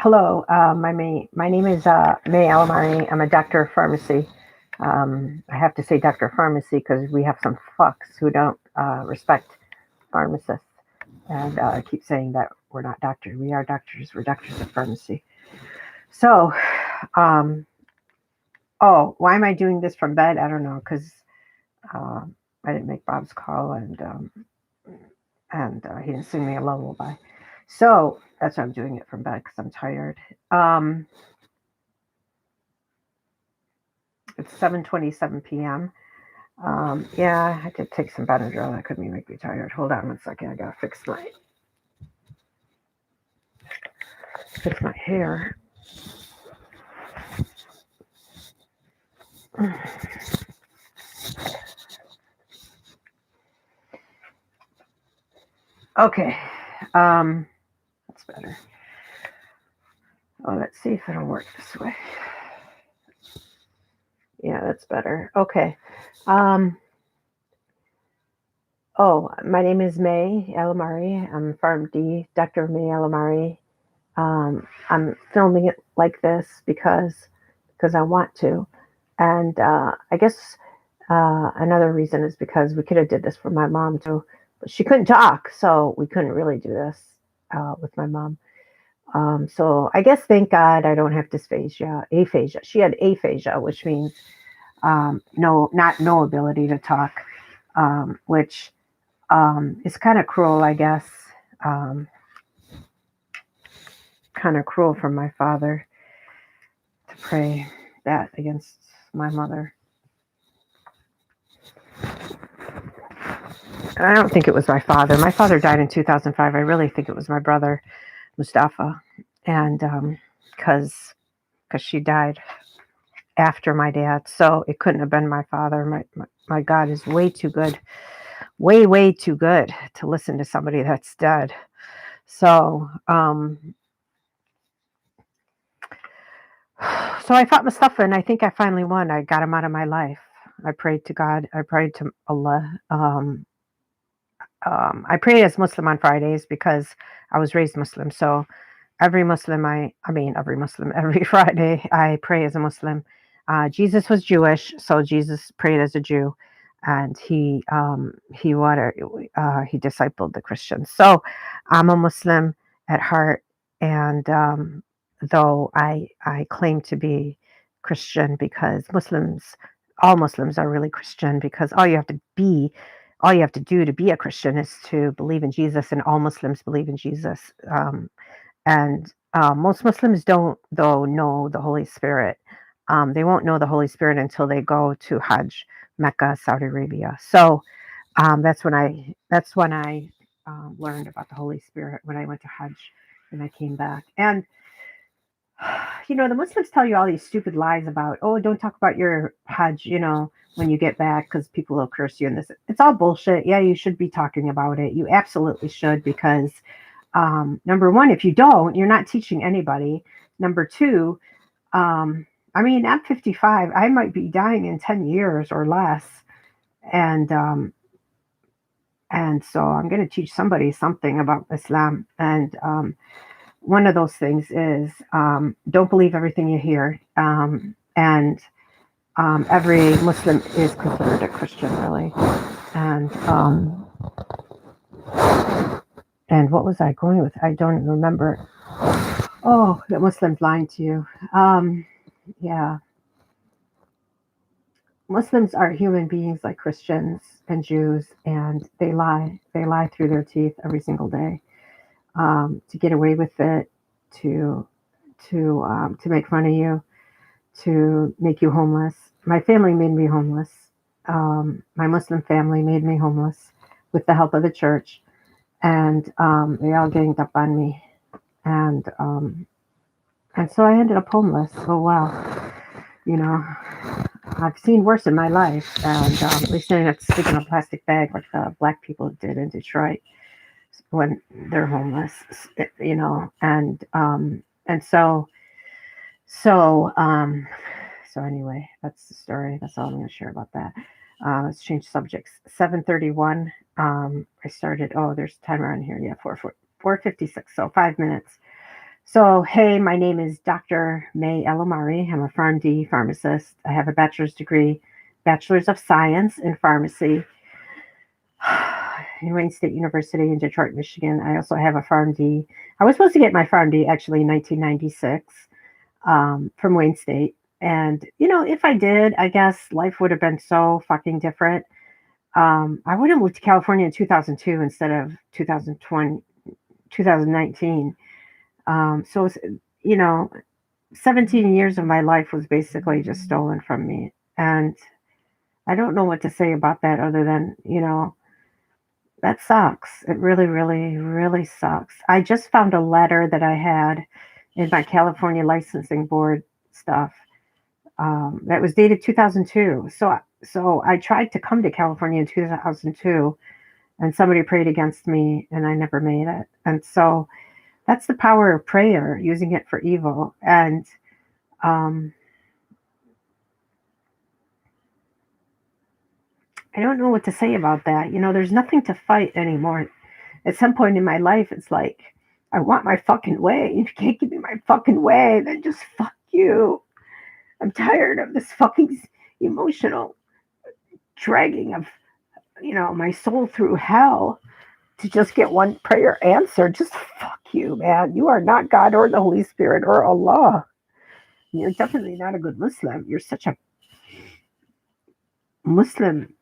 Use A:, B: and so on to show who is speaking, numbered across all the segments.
A: Hello, my name is May Alomari. I'm a doctor of pharmacy. I have to say doctor of pharmacy because we have some fucks who don't respect pharmacists and keep saying that we're not doctors. We are doctors. We're doctors of pharmacy. So, um, oh, why am I doing this from bed? I don't know because uh, I didn't make Bob's call and he didn't sing me a lullaby. So that's why I'm doing it from bed because I'm tired. Um, it's 7:27 p.m. Yeah, I did take some Benadryl. That could make me tired. Hold on one second. I gotta fix my hair. Okay, that's better. Oh, let's see if it'll work this way. Yeah, that's better. Okay. Um, oh, my name is May Alomari. I'm Pharm.D, Dr. May Alomari. I'm filming it like this because I want to, and I guess another reason is because we could have did this for my mom too, but she couldn't talk, so we couldn't really do this with my mom. So I guess thank God I don't have aphasia. She had aphasia, which means no ability to talk, which is kind of cruel, I guess. Um, Kind of cruel from my father to pray that against my mother. And I don't think it was my father. My father died in 2005. I really think it was my brother, Mustafa. And because she died after my dad. So it couldn't have been my father. My God is way too good, way too good to listen to somebody that's dead. So, so I fought Mustafa and I think I finally won. I got him out of my life. I prayed to God. I prayed to Allah. I pray as Muslim on Fridays because I was raised Muslim. So every Muslim, every Friday, I pray as a Muslim. Jesus was Jewish, so Jesus prayed as a Jew, and he discipled the Christians. So I'm a Muslim at heart, and though I claim to be Christian because all Muslims are really Christian because all you have to do to be a Christian is to believe in Jesus, and all Muslims believe in Jesus. And most Muslims don't, though, know the Holy Spirit. They won't know the Holy Spirit until they go to Hajj, Mecca, Saudi Arabia. So that's when I learned about the Holy Spirit when I went to Hajj and I came back. And the Muslims tell you all these stupid lies about, oh, don't talk about your Hajj, when you get back because people will curse you and this. It's all bullshit. Yeah, you should be talking about it. You absolutely should because number one, if you don't, you're not teaching anybody. Number two, I'm 55. I might be dying in 10 years or less. And so I'm going to teach somebody something about Islam. And one of those things is don't believe everything you hear. And every Muslim is considered a Christian, really. And and what was I going with? I don't remember. Oh, the Muslims lying to you. Yeah, Muslims are human beings like Christians and Jews, and they lie. They lie through their teeth every single day to get away with it, to to make fun of you, to make you homeless. My family made me homeless. My Muslim family made me homeless with the help of the church, and they all ganged up on me, and so I ended up homeless. Oh wow, you know, I've seen worse in my life, and at least I didn't have to sleep in a plastic bag like the black people did in Detroit when they're homeless, and so so anyway, that's the story. That's all I'm going to share about that. Let's change subjects. 7:31. I started. Oh, there's a timer on here. Yeah, 4:56. So 5 minutes. So, hey, my name is Dr. May Alomari. I'm a Pharm.D pharmacist. I have a bachelor's degree, Bachelor's of Science in Pharmacy in Wayne State University in Detroit, Michigan. I also have a Pharm.D. I was supposed to get my Pharm.D actually in 1996 from Wayne State. And, if I did, I guess life would have been so fucking different. I would have moved to California in 2002 instead of 2020, 2019. So, you know, 17 years of my life was basically just stolen from me. And I don't know what to say about that other than, that sucks. It really, really, really sucks. I just found a letter that I had in my California licensing board stuff that was dated 2002. So I tried to come to California in 2002 and somebody prayed against me and I never made it. And so that's the power of prayer, using it for evil. And um, I don't know what to say about that. There's nothing to fight anymore. At some point in my life, it's like, I want my fucking way. If you can't give me my fucking way, then just fuck you. I'm tired of this fucking emotional dragging of, my soul through hell to just get one prayer answered. Just fuck you, man. You are not God or the Holy Spirit or Allah. You're definitely not a good Muslim. You're such a Muslim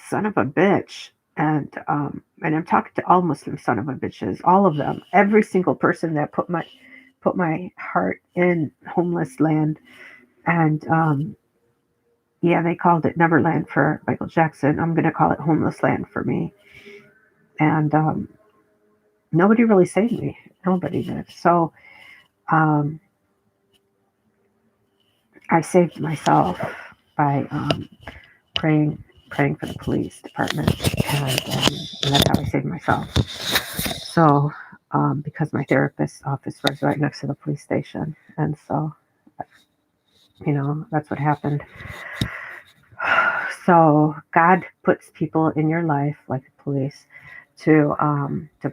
A: son of a bitch. And I'm talking to all Muslim son of a bitches, all of them, every single person that put my heart in homeless land. And yeah, they called it Neverland for Michael Jackson. I'm gonna call it homeless land for me. And nobody really saved me. Nobody did. So um, I saved myself by praying praying for the police department, and that's how I saved myself. So, because my therapist's office was right next to the police station, and so that's what happened. So God puts people in your life, like the police, to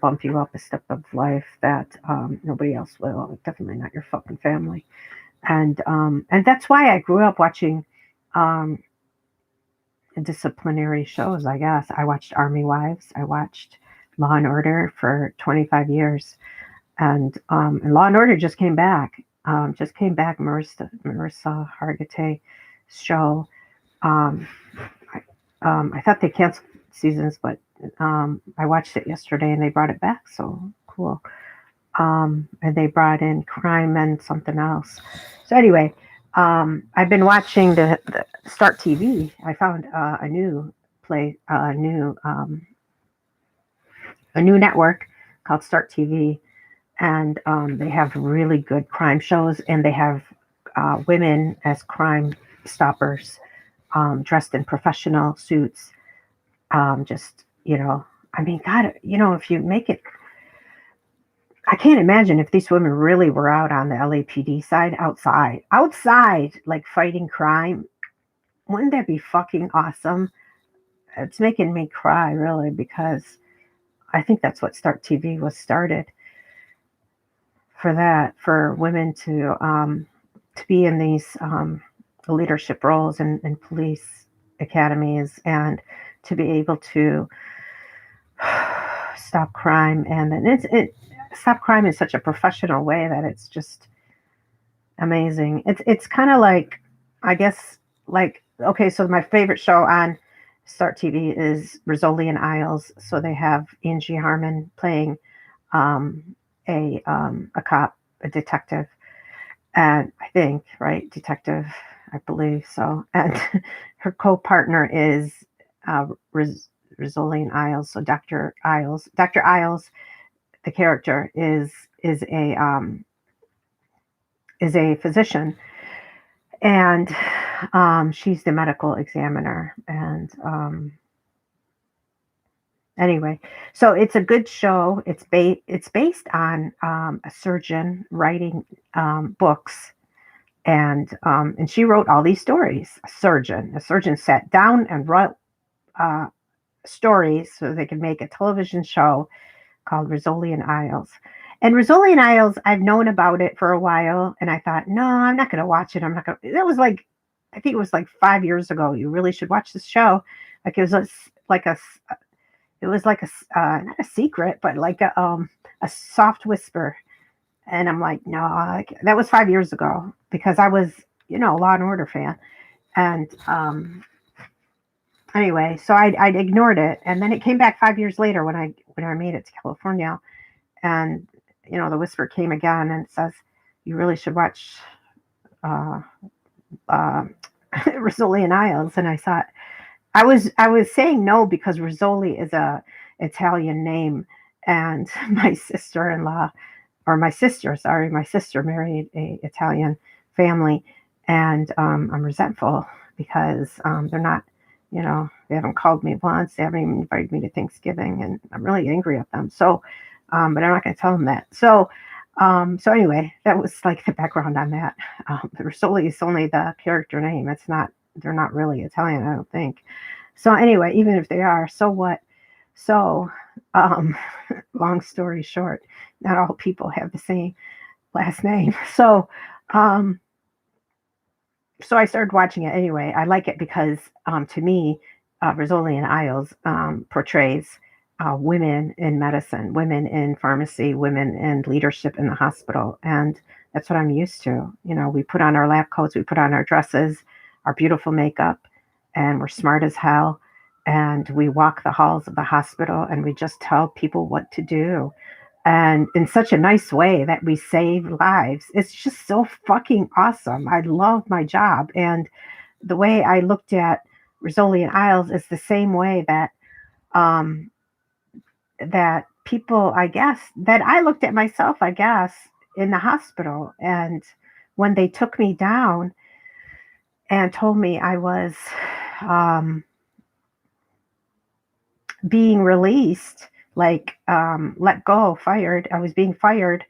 A: bump you up a step of life that nobody else will. Definitely not your fucking family, and that's why I grew up watching um, disciplinary shows. I guess I watched Army Wives. I watched Law and Order for 25 years, and Law and Order just came back. Marissa Hargitay's show. Um, I thought they canceled seasons, but I watched it yesterday and they brought it back. So cool. And they brought in crime and something else. So anyway, I've been watching the Start TV. I found a new network called Start TV, and they have really good crime shows, and they have women as crime stoppers, dressed in professional suits. Just I mean, God, if you make it, I can't imagine if these women really were out on the LAPD side, outside, like fighting crime. Wouldn't that be fucking awesome? It's making me cry, really, because I think that's what Start TV was started for, that for women to be in these leadership roles in police academies, and to be able to stop crime, and stop crime in such a professional way that it's just amazing. It's kind of like, I guess, like, okay, so my favorite show on Start TV is Rizzoli and Isles. So they have Angie Harmon playing um, a cop, a detective, and I think, right, detective, I believe so. And her co-partner is Rizzoli and Isles. So Dr. Isles, the character is a um, is a physician, and she's the medical examiner. And anyway, so it's a good show. It's based on a surgeon writing books, and she wrote all these stories. A surgeon sat down and wrote uh, stories so they could make a television show called Rizzoli and Isles. And Rizzoli and Isles, I've known about it for a while, and I thought, no, I'm not going to watch it. I'm not going to. That was like, I think it was like 5 years ago. You really should watch this show. Like it was like a, it was like not a secret, but like a soft whisper. And I'm like, no, that was 5 years ago because I was, a Law and Order fan. And anyway, so I'd ignored it, and then it came back 5 years later when I made it to California, and the whisper came again, and it says, "You really should watch uh, uh, Rizzoli and Isles." And I thought I was saying no because Rizzoli is a Italian name, and my sister-in-law, or my sister married a Italian family, and I'm resentful because they're not, they haven't called me once, they haven't even invited me to Thanksgiving, and I'm really angry at them. So, but I'm not going to tell them that. So anyway, that was like the background on that. Rizzoli is only the character name. It's not. They're not really Italian, I don't think. So anyway, even if they are, so what? So, um, long story short, not all people have the same last name. Um, so I started watching it anyway. I like it because, to me, Rizzoli and Isles portrays women in medicine, women in pharmacy, women in leadership in the hospital, and that's what I'm used to. We put on our lab coats, we put on our dresses, our beautiful makeup, and we're smart as hell. And we walk the halls of the hospital and we just tell people what to do, and in such a nice way that we save lives. It's just so fucking awesome. I love my job. And the way I looked at Rizzoli and Isles is the same way um, that people, I guess, that I looked at myself, I guess, in the hospital. And when they took me down and told me I was um, being released, like let go, fired, I was being fired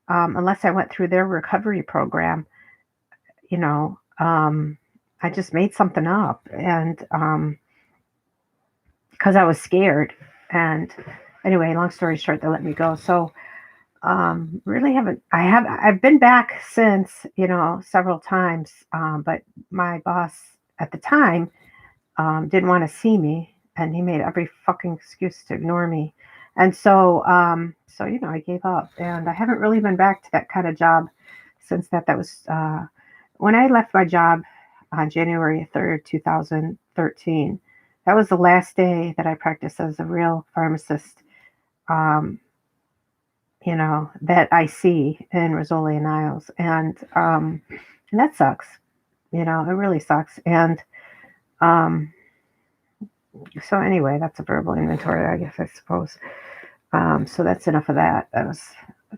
A: unless I went through their recovery program, you know, um, I just made something up, and because I was scared. And anyway, long story short, they let me go. So really haven't. I've been back since, several times, but my boss at the time didn't want to see me, and he made every fucking excuse to ignore me. And so I gave up, and I haven't really been back to that kind of job since that. That was when I left my job on January 3rd, 2013. That was the last day that I practiced as a real pharmacist. Um, that I see in Rizzoli and Niles, and that sucks. It really sucks. And um, so anyway, that's a verbal inventory, I guess, I suppose. So that's enough of that. That was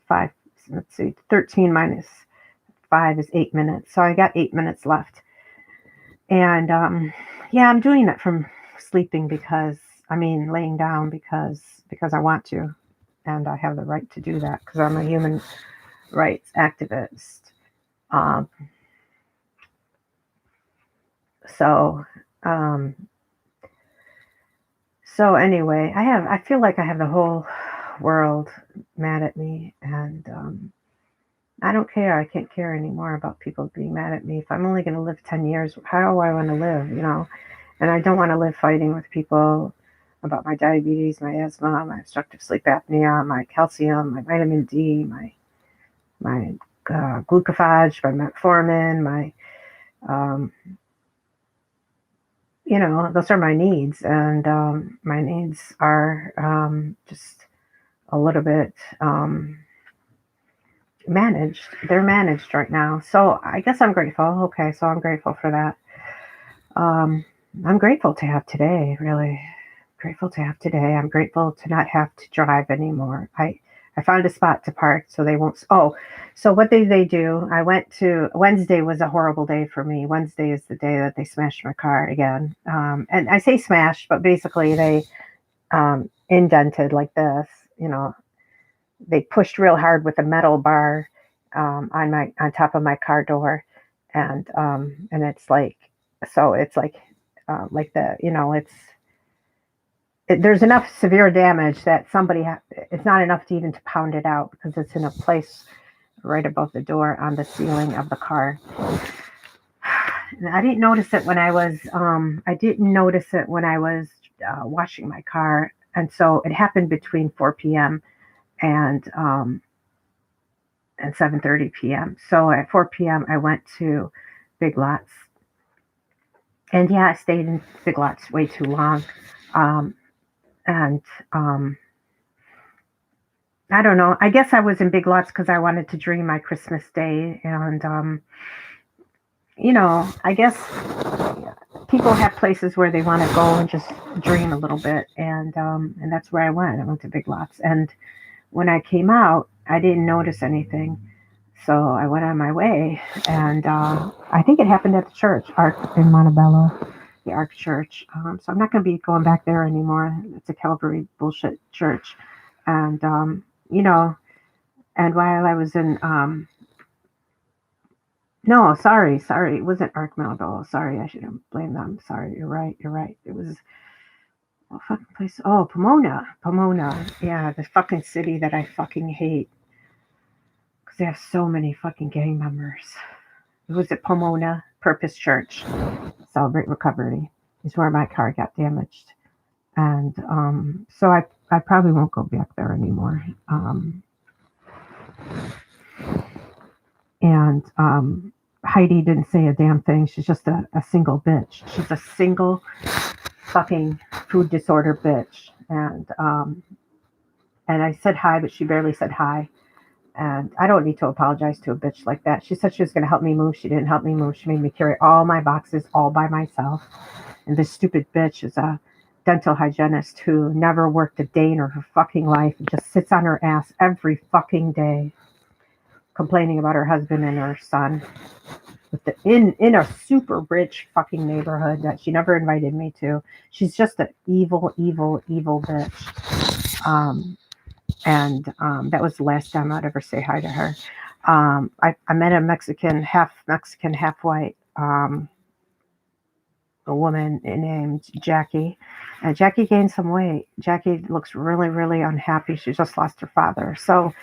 A: five. Let's see, 13 minus 5 is 8 minutes. So I got 8 minutes left. And yeah, I'm doing it from sleeping laying down because I want to, and I have the right to do that because I'm a human rights activist. Um, so um, so anyway, I feel like I have the whole world mad at me, and I don't care. I can't care anymore about people being mad at me. If I'm only going to live 10 years, how do I want to live? And I don't want to live fighting with people about my diabetes, my asthma, my obstructive sleep apnea, my calcium, my vitamin D, my glucophage, my metformin, um, those are my needs, and my needs are just a little bit managed. They're managed right now, so I guess I'm grateful. Okay, so I'm grateful for that. Um, I'm grateful to have today, really grateful to have today. I'm grateful to not have to drive anymore. I found a spot to park so they won't. Oh, so what did they do? I went to Wednesday was a horrible day for me. Wednesday is the day that they smashed my car again. And I say smashed, but basically they indented like this. They pushed real hard with a metal bar on top of my car door, and it's like, so it's like the it's there's enough severe damage that it's not enough to even to pound it out because it's in a place right above the door on the ceiling of the car. And I didn't notice it when I was washing my car, and so it happened between 4 p.m. and 7:30 p.m. So at 4 p.m. I went to Big Lots, and yeah, I stayed in Big Lots way too long, um, and I don't know. I guess I was in Big Lots because I wanted to dream my Christmas day, and I guess people have places where they want to go and just dream a little bit, and that's where I went. I went to Big Lots, and when I came out, I didn't notice anything, so I went on my way, and I think it happened at the church, Ark in Montebello, the Ark Church. So I'm not going to be going back there anymore. It's a Calvary bullshit church, and you know, and while I was in no, sorry. It wasn't Ark Montebello. Sorry, I shouldn't blame them. Sorry, you're right. It was what fucking place? Oh, Pomona. Yeah, the fucking city that I fucking hate because they have so many fucking gang members. It was at Pomona Purpose Church. Celebrate Recovery is where my car got damaged, and so I probably won't go back there anymore. And Heidi didn't say a damn thing. She's just a single bitch. She's a single fucking food disorder bitch. And I said hi, but she barely said hi. And I don't need to apologize to a bitch like that. She said she was going to help me move. She didn't help me move. She made me carry all my boxes all by myself. And this stupid bitch is a dental hygienist who never worked a day in her fucking life and just sits on her ass every fucking day complaining about her husband and her son in a super rich fucking neighborhood that she never invited me to. She's just an evil bitch. And that was the last time I'd ever say hi to her. I met a Mexican, half white, a woman named Jackie. And Jackie gained some weight. Jackie looks really unhappy. She just lost her father. So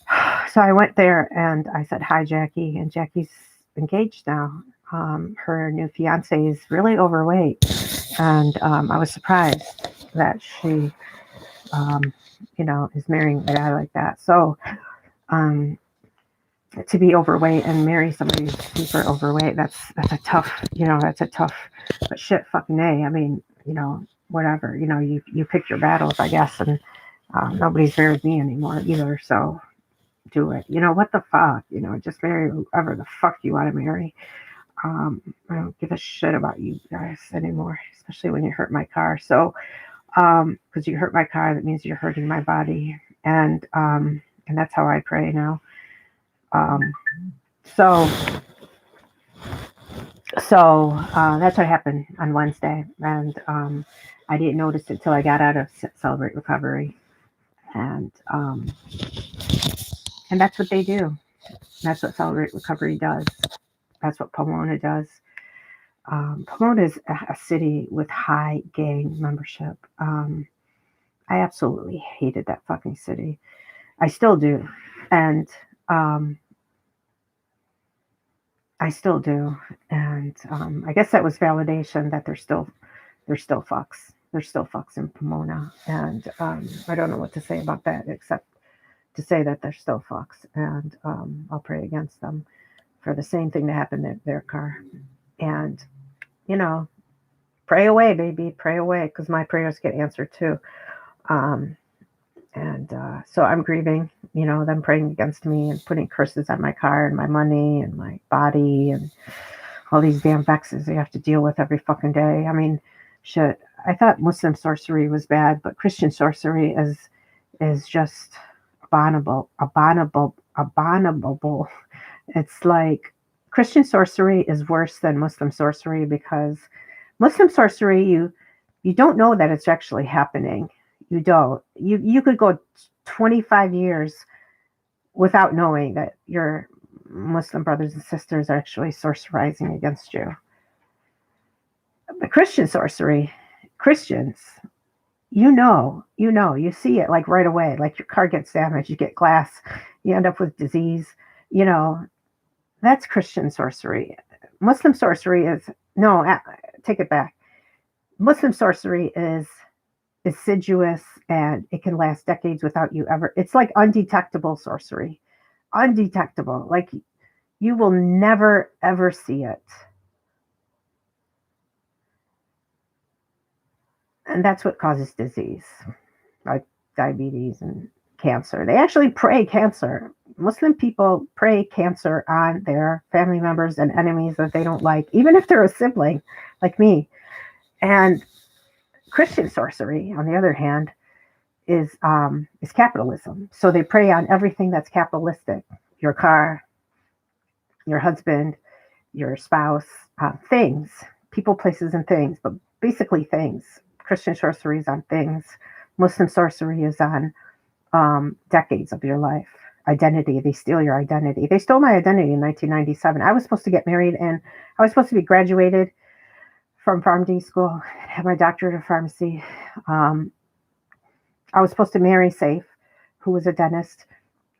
A: I went there and I said, hi, Jackie. And Jackie's engaged now. Her new fiance is really overweight. And I was surprised that she, is marrying a guy like that. So to be overweight and marry somebody who's super overweight, that's a tough, but shit fucking A. I mean, whatever, you pick your battles, I guess. And nobody's married me anymore either. So do it. What the fuck? Just marry whoever the fuck you want to marry. I don't give a shit about you guys anymore, especially when you hurt my car. So, because you hurt my car, that means you're hurting my body, and that's how I pray now. So that's what happened on Wednesday, and I didn't notice it till I got out of Celebrate Recovery, and that's what they do. That's what Celebrate Recovery does. That's what Pomona does. Pomona is a city with high gang membership. I absolutely hated that fucking city. I still do, and I still do. And I guess that was validation that they're still fucks. They're still fucks in Pomona, and I don't know what to say about that except to say that they're still fucks, and I'll pray against them for the same thing that happened in their car. And pray away, baby, pray away, because my prayers get answered too. And so I'm grieving, them praying against me and putting curses on my car and my money and my body and all these damn vexes they have to deal with every fucking day. I mean, shit. I thought Muslim sorcery was bad, but Christian sorcery is just abominable. It's like Christian sorcery is worse than Muslim sorcery because Muslim sorcery, you don't know that it's actually happening. You don't. You could go 25 years without knowing that your Muslim brothers and sisters are actually sorcerizing against you. But Christian sorcery, Christians, you see it like right away. Like your car gets damaged, you get glass, you end up with disease. You know, that's Christian sorcery. Muslim sorcery is no, take it back. Muslim sorcery is assiduous and it can last decades without you ever. It's like undetectable sorcery, undetectable. Like you will never ever see it, and that's what causes disease, like diabetes and cancer. They actually pray cancer. Muslim people pray cancer on their family members and enemies that they don't like, even if they're a sibling, like me. And Christian sorcery, on the other hand, is capitalism. So they prey on everything that's capitalistic: your car, your husband, your spouse, things, people, places, and things, but basically things. Christian sorcery is on things. Muslim sorcery is on decades of your life. Identity. They steal your identity. They stole my identity in 1997. I was supposed to get married and I was supposed to be graduated from Pharm.D school, have my doctorate of pharmacy. Um, I was supposed to marry Safe, who was a dentist,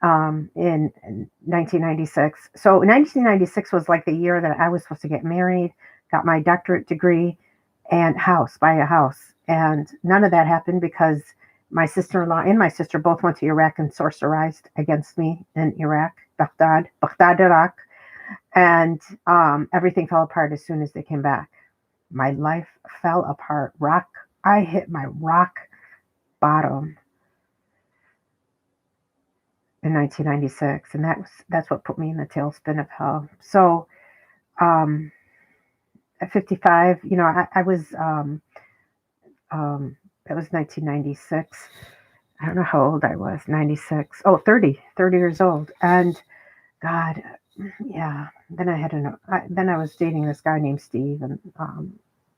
A: in 1996. So 1996 was like the year that I was supposed to get married, got my doctorate degree, and buy a house. And none of that happened because my sister-in-law and my sister both went to Iraq and sorcerized against me in Iraq, Baghdad, Iraq. And everything fell apart as soon as they came back. My life fell apart. I hit my rock bottom in 1996, and that's what put me in the tailspin of hell. So um, at 55, I was that was 1996. I don't know how old I was. 96. Oh, 30 years old. And God, yeah. Then then I was dating this guy named Steve, and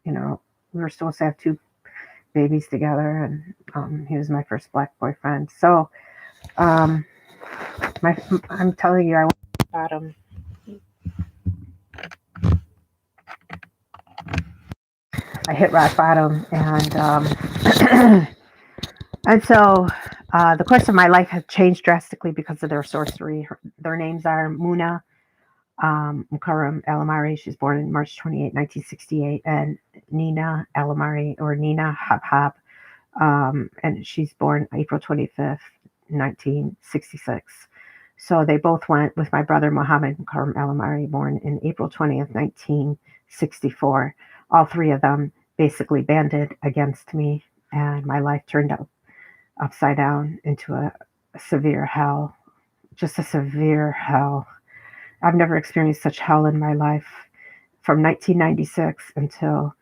A: we were supposed to have two babies together, and he was my first black boyfriend. So um, I'm telling you, I went to the bottom. I hit rock bottom, and so the course of my life has changed drastically because of their sorcery. Their names are Muna Mukarram Alomari. She's born in March 28, 1968, and Nina Alomari, or Nina Habhab, and she's born April 25th, 1966. So they both went with my brother Mohammed Mukarram Alomari, born in April 20th, 1964. All three of them basically banded against me, and my life turned upside down into a severe hell, just a severe hell. I've never experienced such hell in my life from 1996 until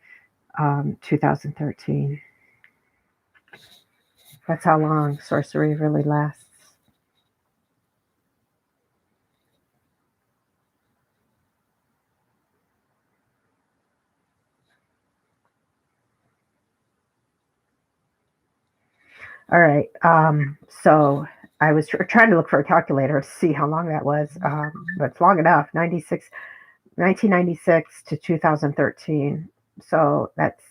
A: 2013. That's how long sorcery really lasts. All right. So I was trying to look for a calculator to see how long that was, but it's long enough. 1996 to 2013. So that's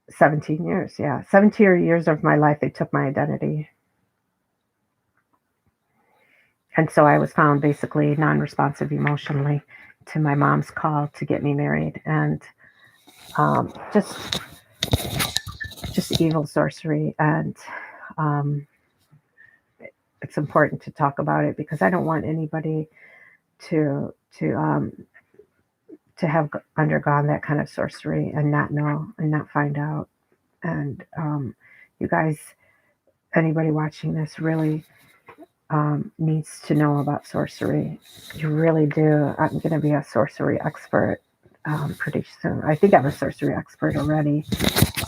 A: 17 years. Yeah. 17 years of my life, they took my identity. And so I was found basically non responsive emotionally to my mom's call to get me married. And um, just just evil sorcery. And um, it's important to talk about it because I don't want anybody to to um, to have undergone that kind of sorcery and not know and not find out. And you guys, anybody watching this, really needs to know about sorcery. You really do. I'm going to be a sorcery expert pretty soon. I think I'm a sorcery expert already.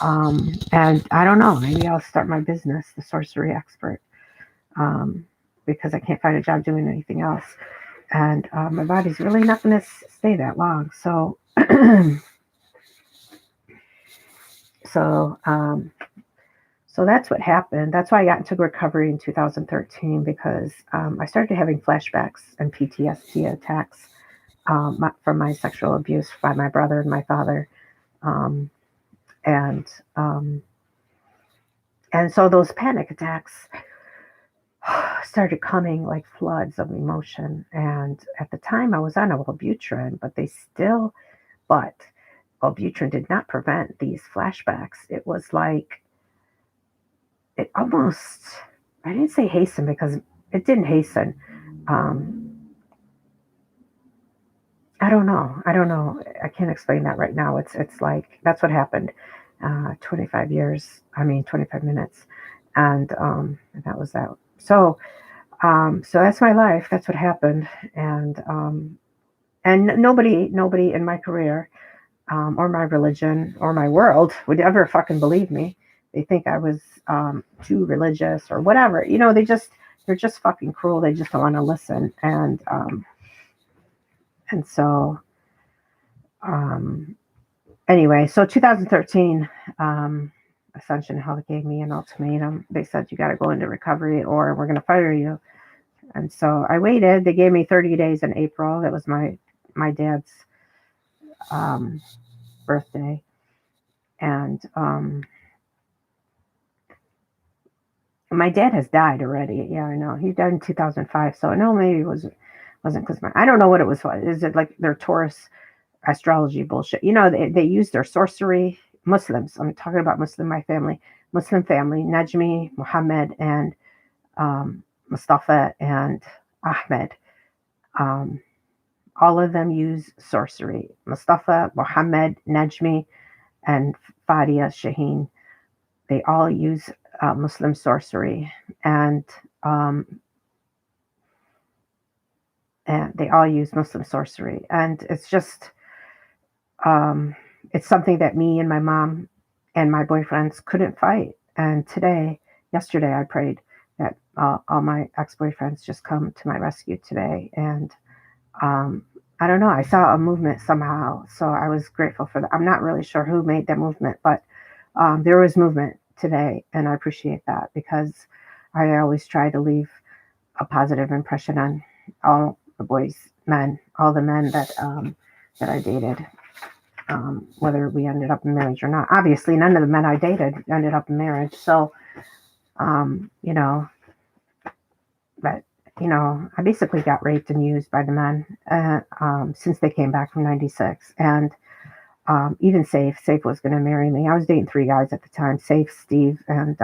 A: And I don't know, maybe I'll start my business, the sorcery expert, because I can't find a job doing anything else. And my body's really not going to stay that long. So, so, um, so that's what happened. That's why I got into recovery in 2013 because I started having flashbacks and PTSD attacks from my sexual abuse by my brother and my father. Um, and And so those panic attacks started coming like floods of emotion. And at the time, I was on Wellbutrin, but Wellbutrin did not prevent these flashbacks. It was like it almost, I didn't say hasten because it didn't hasten. Um, I don't know. I can't explain that right now. It's like that's what happened. 25 years. I mean, 25 minutes, and that was that. So so that's my life. That's what happened, and nobody in my career, or my religion or my world would ever fucking believe me. They think I was too religious or whatever. You know, they're just fucking cruel. They just don't want to listen, and so um, anyway, so 2013, Ascension Health gave me an ultimatum. They said you got to go into recovery or we're going to fire you. And so I waited. They gave me 30 days in April. That was my dad's um, birthday, and my dad has died already. Yeah, I know. He died in 2005. So no, maybe it wasn't because I don't know what it was. Is it like their Taurus astrology bullshit? You know, they use their sorcery. Muslims. I'm talking about Muslim family, Najmi, Muhammad, and Mustafa and Ahmed. Um, all of them use sorcery. Mustafa, Muhammad, Najmi, and Fadia Shaheen. They all use Muslim sorcery, and um, and they all use Muslim sorcery, and um, it's something that me and my mom and my boyfriends couldn't fight. And yesterday, I prayed that all my ex-boyfriends just come to my rescue today, and um, I don't know. I saw a movement somehow, so I was grateful for that. I'm not really sure who made that movement, but there was movement today, and I appreciate that because I always try to leave a positive impression on all the all the men that I dated, whether we ended up in marriage or not. Obviously, none of the men I dated ended up in marriage, so you know, but I basically got raped and used by the men since they came back from '96, and even Safe was going to marry me. I was dating three guys at the time: Safe, Steve, and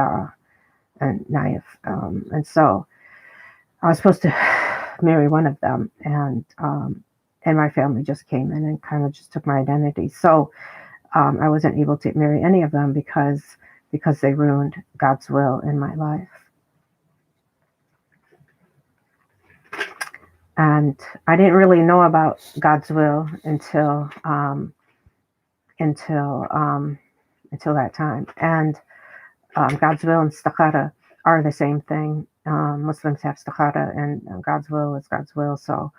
A: Naif, and so I was supposed to marry one of them, and my family just came in and kind of just took my identity. So I wasn't able to marry any of them because they ruined God's will in my life. And I didn't really know about God's will until until that time. And God's will and istikhara are the same thing. Muslims have istikhara, and God's will is God's will. So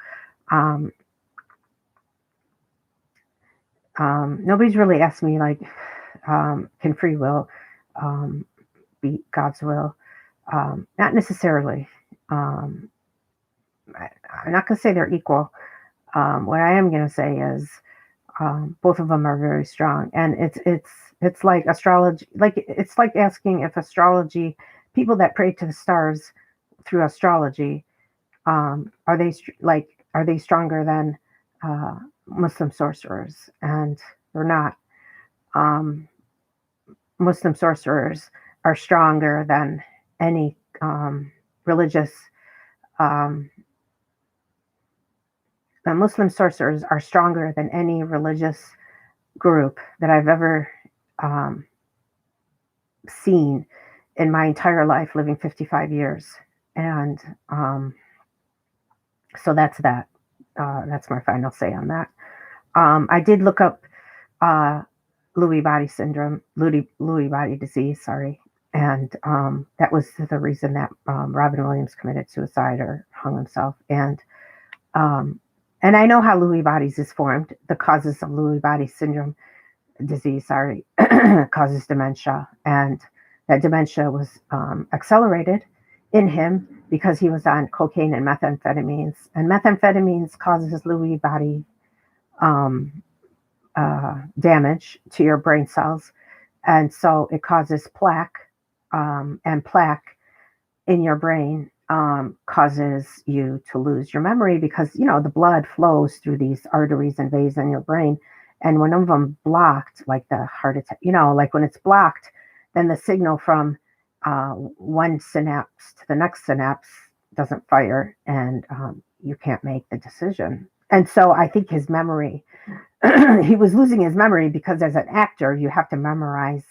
A: um, nobody's really asked me like, can free will um, be God's will? Not necessarily. Um, I'm not going to say they're equal. What I am going to say is both of them are very strong, and it's like astrology. Like it's like asking if astrology, people that pray to the stars through astrology, are they stronger than uh, Muslim sorcerers? And they're not. Um, Muslim sorcerers are stronger than any religious. Um, the Muslim sorcerers are stronger than any religious group that I've ever um, seen in my entire life, living 55 years. And so that's that. That's my final say on that. I did look up uh, Lewy body syndrome, Lewy body disease, sorry. And that was the reason that Robin Williams committed suicide or hung himself. Um, and I know how Lewy bodies is formed. The causes of Lewy body syndrome disease, sorry, causes dementia. And that dementia was accelerated in him because he was on cocaine and methamphetamines. And methamphetamines causes Lewy body um, damage to your brain cells. And so it causes plaque and plaque in your brain causes you to lose your memory because the blood flows through these arteries and veins in your brain, and one of them blocked, like the heart attack, like when it's blocked, then the signal from one synapse to the next synapse doesn't fire, and you can't make the decision. And so I think his memory, he was losing his memory because as an actor you have to memorize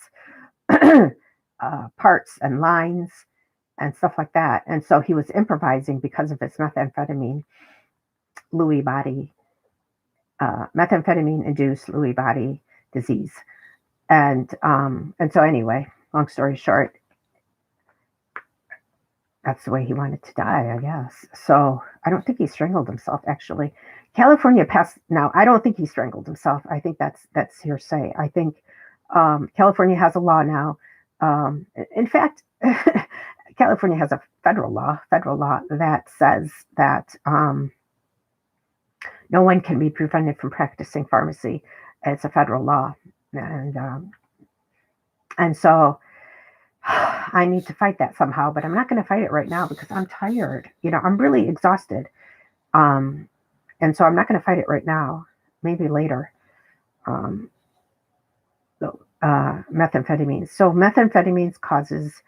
A: parts and lines and stuff like that. And so he was improvising because of his methamphetamine Lewy body, methamphetamine induced Lewy body disease. And so anyway, long story short, that's the way he wanted to die, I guess. So I don't think he strangled himself. Actually, California passed. Now I don't think he strangled himself. I think that's hearsay. I think California has a law now. In fact, California has a federal law that says that no one can be prevented from practicing pharmacy. It's a federal law, and so I need to fight that somehow. But I'm not going to fight it right now because I'm tired. I'm really exhausted, and so I'm not going to fight it right now. Maybe later. Um, Methamphetamines. So methamphetamines causes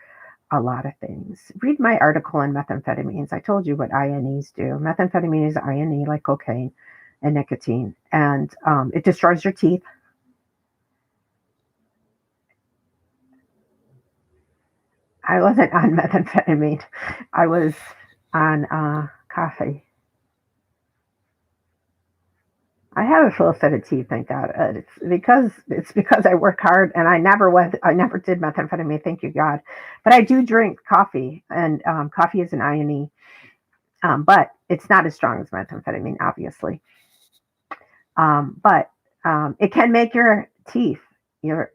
A: a lot of things. Read my article on methamphetamines. I told you what INEs do. Methamphetamine is INE, like cocaine and nicotine, and it destroys your teeth. I wasn't on methamphetamine. I was on coffee. I have a full set of teeth, thank God. It's because I work hard, and I never did methamphetamine, thank you God. But I do drink coffee, and coffee is an INE, but it's not as strong as methamphetamine, obviously. But it can make your teeth, your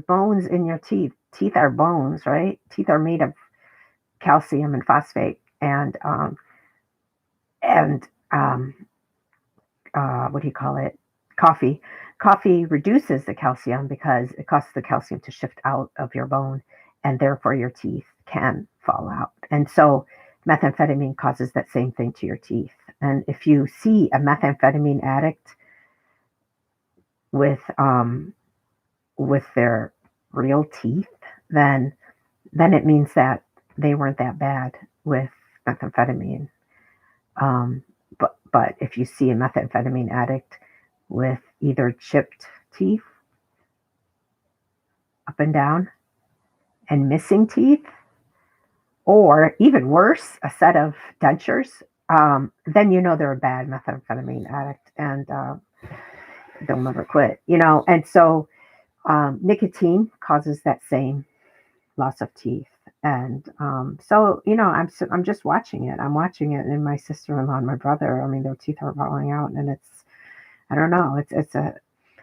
A: bones in your teeth. Teeth are bones, right? Teeth are made of calcium and phosphate, and what do you call it? Coffee. Coffee reduces the calcium because it causes the calcium to shift out of your bone, and therefore your teeth can fall out. And so methamphetamine causes that same thing to your teeth. And if you see a methamphetamine addict with their real teeth, then it means that they weren't that bad with methamphetamine. But if you see a methamphetamine addict with either chipped teeth up and down and missing teeth, or even worse, a set of dentures, then they're a bad methamphetamine addict, and they'll never quit. And so nicotine causes that same loss of teeth. And so I'm just watching it. I'm watching it, and my sister-in-law and my brother. I mean, their teeth are falling out, and I don't know. It's a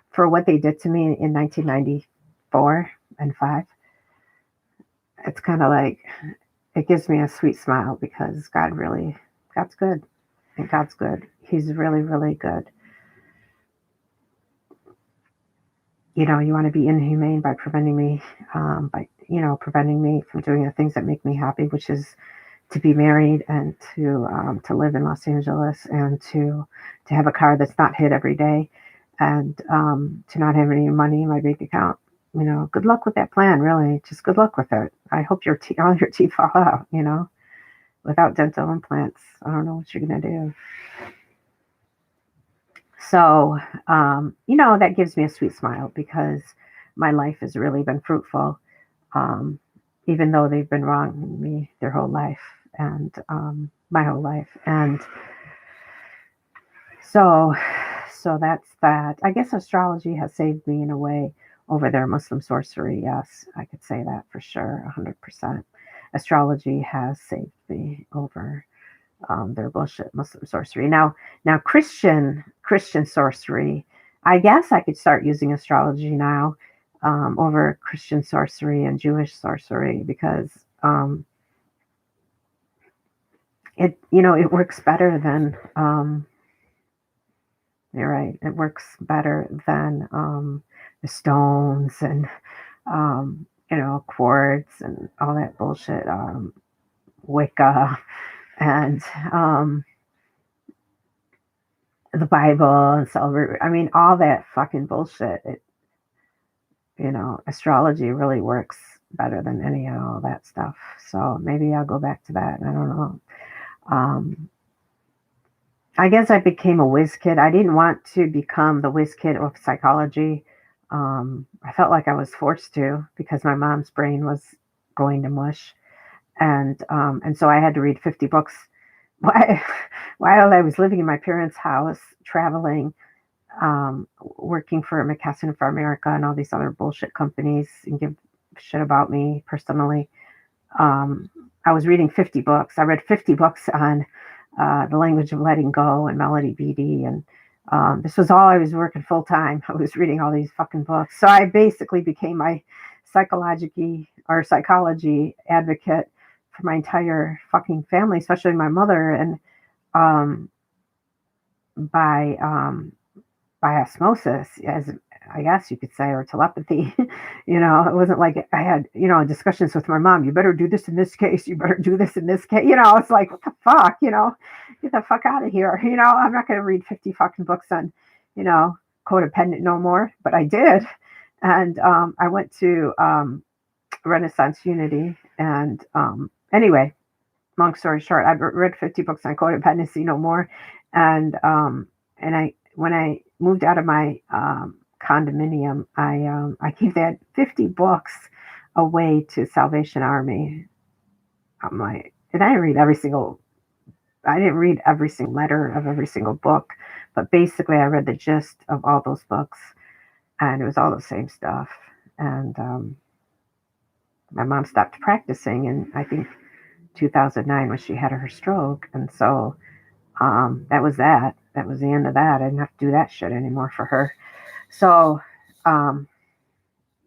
A: for what they did to me in 1994 and five. It's kind of like it gives me a sweet smile because God's good, and God's good. He's really, really good. You want to be inhumane by preventing me from doing the things that make me happy, which is to be married and to live in Los Angeles, and to have a car that's not hit every day, and to not have any money in my bank account. Good luck with that plan. Really, just good luck with it. I hope all your teeth fall out. Without dental implants, I don't know what you're gonna do. So, that gives me a sweet smile because my life has really been fruitful, um, even though they've been wrong with me their whole life, and my whole life. And so, so that's that. I guess astrology has saved me in a way over their Muslim sorcery. Yes, I could say that for sure, 100%. Astrology has saved me over their bullshit Muslim sorcery. Now Christian sorcery. I guess I could start using astrology now over Christian sorcery and Jewish sorcery because it works better than. You're right. It works better than the stones and quartz and all that bullshit, Wicca, and the Bible and celebrate. I mean, all that fucking bullshit. Astrology really works better than any of all that stuff. So maybe I'll go back to that. I don't know. Um, I guess I became a whiz kid. I didn't want to become the whiz kid of psychology. I felt like I was forced to because my mom's brain was going to mush, and so I had to read 50 books while while I was living in my parents' house, traveling, working for McKesson for America and all these other bullshit companies and give shit about me personally. Um, I was reading 50 books. I read 50 books on the language of letting go and Melody Beattie. And this was all I was working full time. I was reading all these fucking books. So I basically became my psychology advocate for my entire fucking family, especially my mother. And um, by by osmosis, as I guess you could say, or telepathy. It wasn't like I had, discussions with my mom. You better do this in this case. You better do this in this case. It's like, what the fuck, get the fuck out of here. I'm not going to read 50 fucking books on, you know, codependent no more, but I did. And I went to Renaissance Unity. And anyway, long story short, I've read 50 books on codependency no more. And I when I moved out of my condominium, I gave that 50 books away to Salvation Army. I'm like, and I didn't read every single letter of every single book, but basically I read the gist of all those books, and it was all the same stuff. And my mom stopped practicing, and I think 2009 when she had her stroke, and so that was that. That was the end of that. I didn't have to do that shit anymore for her. So, um,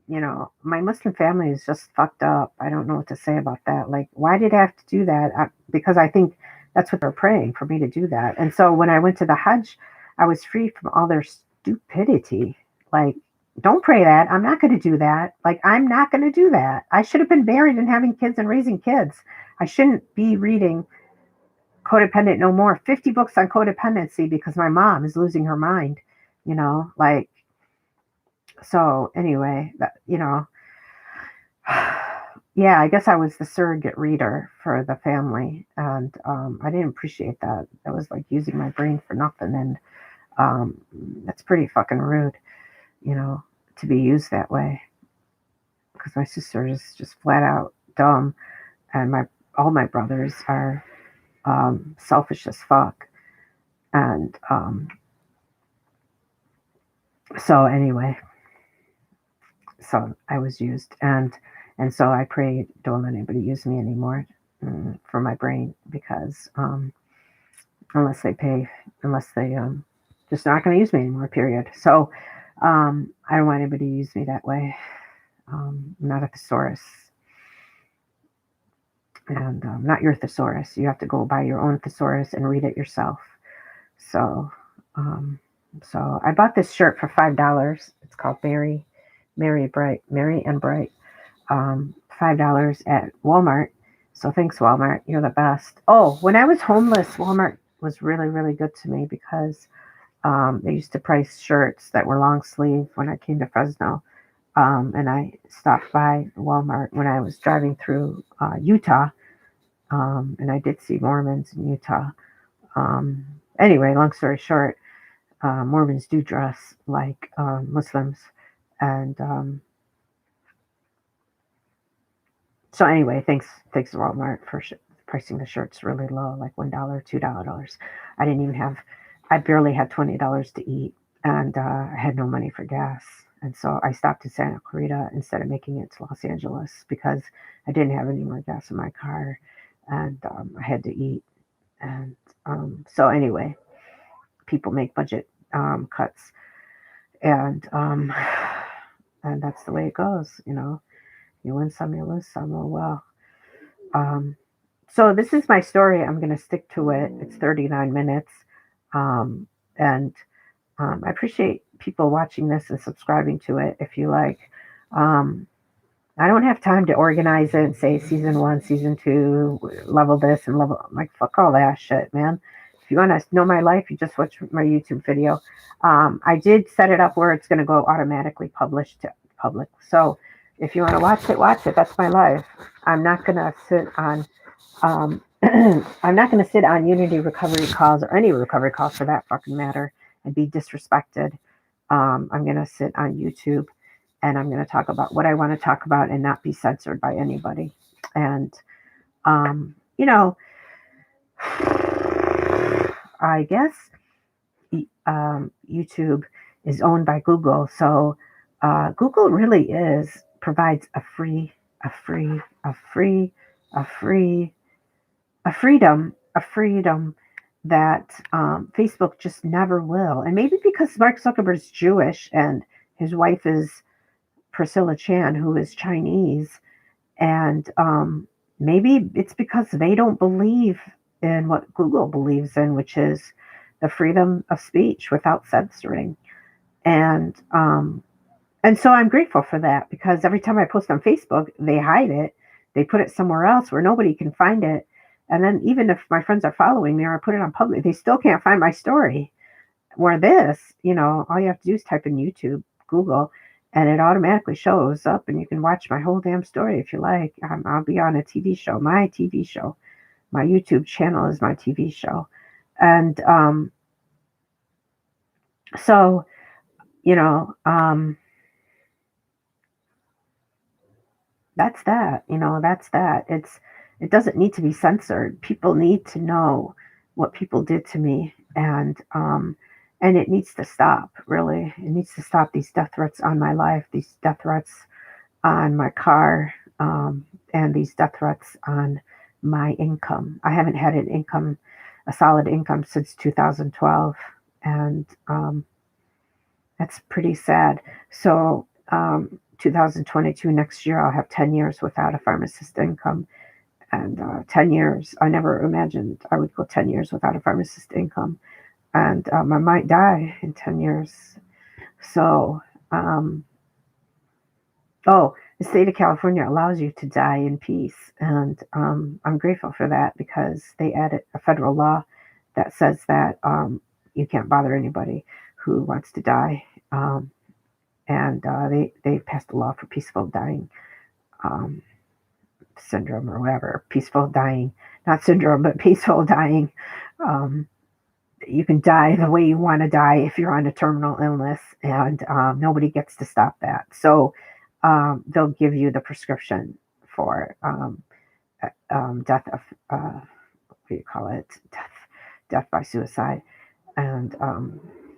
A: my Muslim family is just fucked up. I don't know what to say about that. Like, why did I have to do that? Because I think that's what they're praying for me to do that. And so when I went to the Hajj, I was free from all their stupidity. Like, don't pray that. I'm not going to do that. Like, I'm not going to do that. I should have been married and having kids and raising kids. I shouldn't be reading Codependent No More, 50 books on codependency because my mom is losing her mind, like, so anyway, yeah, I guess I was the surrogate reader for the family, and I didn't appreciate that. That was like using my brain for nothing, and that's pretty fucking rude, to be used that way. Because my sister is just flat out dumb, and all my brothers are selfish as fuck, and so anyway, so I was used, and so I prayed, don't let anybody use me anymore for my brain, because unless they just not going to use me anymore, period. So I don't want anybody to use me that way. I'm not a thesaurus, and not your thesaurus. You have to go buy your own thesaurus and read it yourself. So um, so I bought this shirt for $5. It's called Mary and Bright. $5 at Walmart. So thanks, Walmart. You're the best. Oh, when I was homeless, Walmart was really, really good to me because they used to price shirts that were long sleeve when I came to Fresno. And I stopped by Walmart when I was driving through Utah. And I did see Mormons in Utah. Um, anyway, long story short, Mormons do dress like Muslims. And so anyway, thanks to Walmart for pricing the shirts really low, like $1, $2. I barely had $20 to eat, and I had no money for gas. And so I stopped in Santa Clarita instead of making it to Los Angeles because I didn't have any more gas in my car, and I had to eat. And so anyway, people make budget cuts, and and that's the way it goes. You win some, you lose some. Oh well. Um, so this is my story. I'm going to stick to it. It's 39 minutes, and I appreciate people watching this and subscribing to it if you like. Um, I don't have time to organize it and say season one, season two, level this and level. I'm like, fuck all that shit, man. If you want to know my life, you just watch my YouTube video. I did set it up where it's going to go automatically published to public. So if you want to watch it, watch it. That's my life. I'm not going to sit on. I'm not going to sit on Unity recovery calls or any recovery calls for that fucking matter and be disrespected. I'm going to sit on YouTube and I'm going to talk about what I want to talk about and not be censored by anybody. And, you know, I guess YouTube is owned by Google. So Google really provides a free, a free, a free, a freedom that Facebook just never will. And maybe because Mark Zuckerberg's Jewish and his wife is Priscilla Chan, who is Chinese, and maybe it's because they don't believe in what Google believes in, which is the freedom of speech without censoring. And and so I'm grateful for that because every time I post on Facebook, they hide it. They put it somewhere else where nobody can find it. And then even if my friends are following me or I put it on public, they still can't find my story. Where this, all you have to do is type in YouTube, Google, and it automatically shows up, and you can watch my whole damn story if you like. I'll be on a TV show, my TV show. My YouTube channel is my TV show. And so, you know, that's that. That's that. It doesn't need to be censored. People need to know what people did to me, and it needs to stop. Really, it needs to stop. These death threats on my life, these death threats on my car, and these death threats on my income. I haven't had a solid income since 2012, and that's pretty sad. So, 2022, next year, I'll have 10 years without a pharmacist income. And 10 years, I never imagined I would go 10 years without a pharmacist income. And I might die in 10 years. So, um, oh, the state of California allows you to die in peace. And I'm grateful for that because they added a federal law that says that you can't bother anybody who wants to die. And they passed a law for peaceful dying um, syndrome or whatever. Peaceful dying, not syndrome, but peaceful dying. Um, you can die the way you want to die if you're on a terminal illness, and nobody gets to stop that. So they'll give you the prescription for death of what do you call it? Death by suicide, and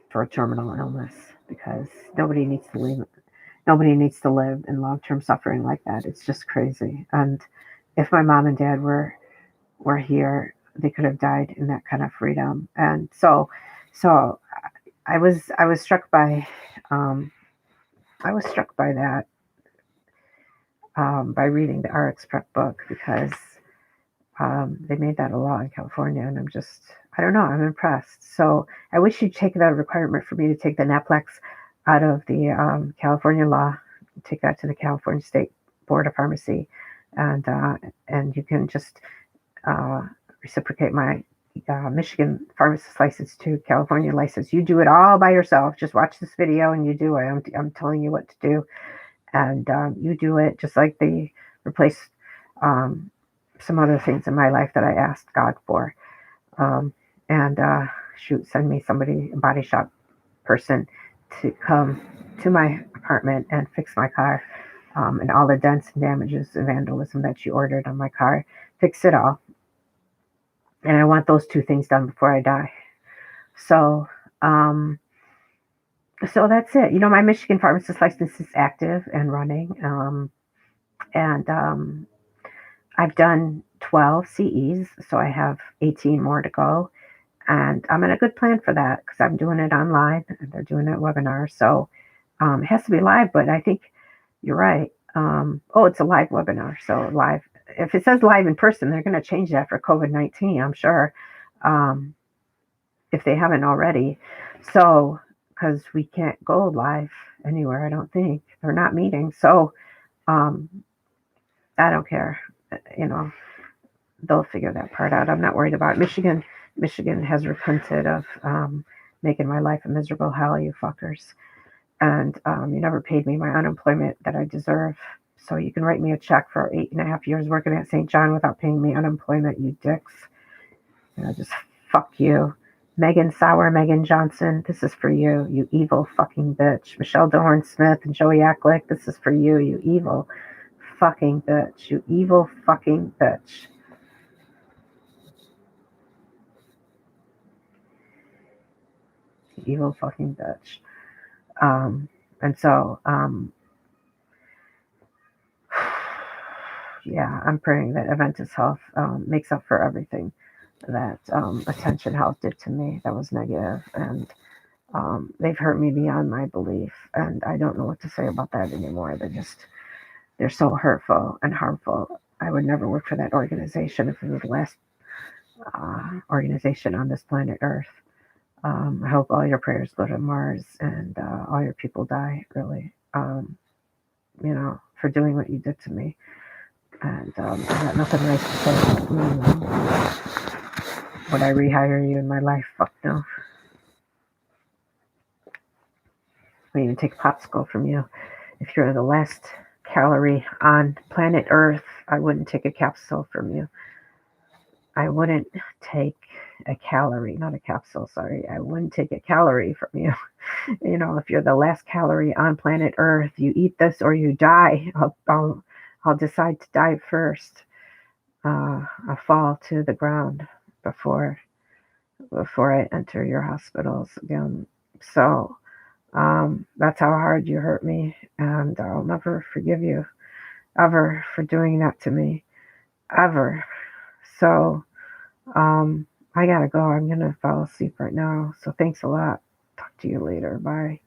A: for a terminal illness because nobody needs to leave. Nobody needs to live in long-term suffering like that. It's just crazy. And if my mom and dad were here, they could have died in that kind of freedom. And so I was struck by um, I was struck by that by reading the RX Prep book because they made that a law in California, and I don't know, I'm impressed. So I wish you'd take that requirement for me to take the NAPLEX out of the California law, take that to the California State Board of Pharmacy, and you can just uh, reciprocate my Michigan pharmacist license to California license. You do it all by yourself. Just watch this video and you do it. I'm telling you what to do, and you do it just like they replaced um, some other things in my life that I asked God for. Um, and shoot, send me somebody, a body shop person, to come to my apartment and fix my car, and all the dents and damages and vandalism that you ordered on my car. Fix it all. And I want those two things done before I die. So, um, so that's it. My Michigan pharmacist license is active and running. And I've done 12 CEs, so I have 18 more to go. And I'm in a good plan for that because I'm doing it online and they're doing it webinar. So it has to be live, but I think you're right. Oh, it's a live webinar. So live, if it says live in person, they're going to change that for COVID-19, I'm sure, if they haven't already. So, because we can't go live anywhere, I don't think. They're not meeting. So Um, I don't care. You know, they'll figure that part out. I'm not worried about it. Michigan has repented of making my life a miserable hell, you fuckers. And you never paid me my unemployment that I deserve. So you can write me a check for 8.5 years working at St. John without paying me unemployment, you dicks. Just fuck you. Megan Sauer, Megan Johnson, this is for you, you evil fucking bitch. Michelle Doran Smith and Joey Acklick, this is for you, you evil fucking bitch. You evil fucking bitch. You evil fucking bitch. And so, yeah, I'm praying that Aventus Health makes up for everything that Attention Health did to me that was negative, and they've hurt me beyond my belief, and I don't know what to say about that anymore. They're so hurtful and harmful. I would never work for that organization if it was the last organization on this planet Earth. I hope all your prayers go to Mars and all your people die, really, for doing what you did to me. And I got nothing nice to say about you. Would I rehire you in my life? Fuck no. I wouldn't even take a popsicle from you. If you're the last calorie on planet Earth, I wouldn't take a capsule from you. I wouldn't take a calorie, not a capsule, sorry. I wouldn't take a calorie from you. If you're the last calorie on planet Earth, you eat this or you die. I'll decide to die first. I'll fall to the ground before I enter your hospitals again. So that's how hard you hurt me, and I'll never forgive you ever for doing that to me, ever. So I gotta go. I'm gonna fall asleep right now. So thanks a lot. Talk to you later. Bye.